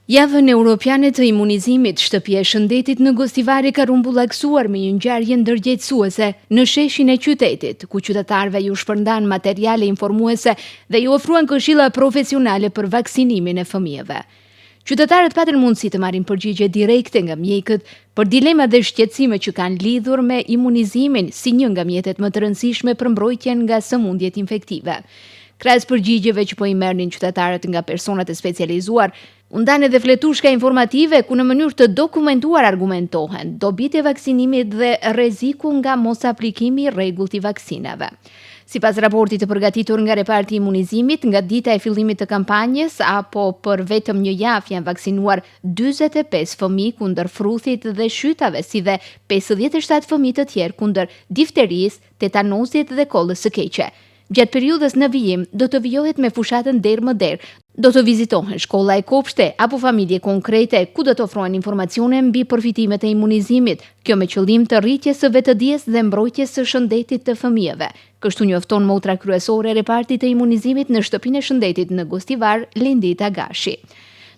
Javën Europiane të imunizimit, shtëpia e shëndetit në Gostivari ka rumbullaksuar me një ngjarje ndërgjegjësuese në sheshin e qytetit, ku qytetarëve ju shpërndan materiale informuese dhe ju ofruan këshilla profesionale për vaksinimin e fëmijëve. Qytetarët patën mundësi të marrin përgjigje direkte nga mjekët për dilemat dhe shqetësime që kanë lidhur me imunizimin si një nga mjetet më të rëndësishme për mbrojtjen nga sëmundjet infektive. Krahas përgjigjeve që po i merrnin qytetarët nga personat e specializuar, u ndan edhe fletushka informative ku në mënyrë të dokumentuar argumentohen dobitë e vaksinimit dhe rreziku nga mos aplikimi i rregullt i vaksinave. Sipas raportit të përgatitur nga reparti i imunizimit, nga dita e fillimit të kampanjës apo për vetëm një javë janë vaksinuar 45 fëmijë kundër fruthit dhe shytave, si dhe 57 fëmijë të tjerë kundër difterisë, tetanozit dhe kollës së keqe. Gjatë periudhës në vijim, do të vijohet me fushatën derë më derë, do të vizitohen shkolla e kopshte apo familje konkrete ku do të ofrohen informacione mbi përfitimet e imunizimit, kjo me qëllim të rritjes së vetëdijes dhe mbrojtjes së shëndetit të fëmijëve. Kështu njofton motra kryesore e repartit të imunizimit në shtëpinë e shëndetit në Gostivar, Lindita Gashi.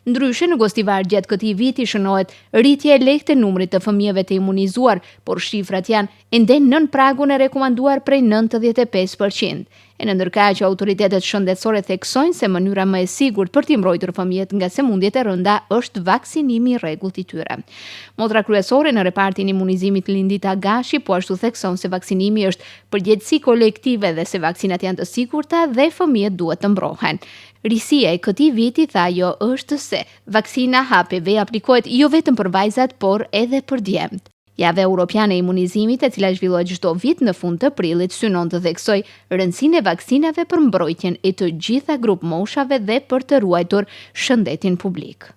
Ndryshe, në Gostivar gjatë këtij viti shënohet rritje e lehtë e numrit të fëmijëve të imunizuar, por shifrat janë ende nën pragun e rekomanduar prej 95%. E në ndërkaq që autoritetet shëndetësore theksojnë se mënyra më e sigurt për t'i mbrojtur fëmijët nga sëmundjet e rënda është vaksinimi i rregullt i tyre. Motra kryesore në repartin e imunizimit Lindita Gashi po ashtu thekson se vaksinimi është përgjegjësi kolektive dhe se vaksinat janë të sigurta dhe fëmijët duhet të mbrohen. Risia e këtij viti, tha ajo, është se vaksina HPV aplikohet jo vetëm për vajzat, por edhe për djemt. Java Europiane e imunizimit, e cila zhvillohet çdo vit në fund të prillit, synon të theksoj rëndësinë e vaksinave për mbrojtjen e të gjitha grup moshave dhe për të ruajtur shëndetin publik.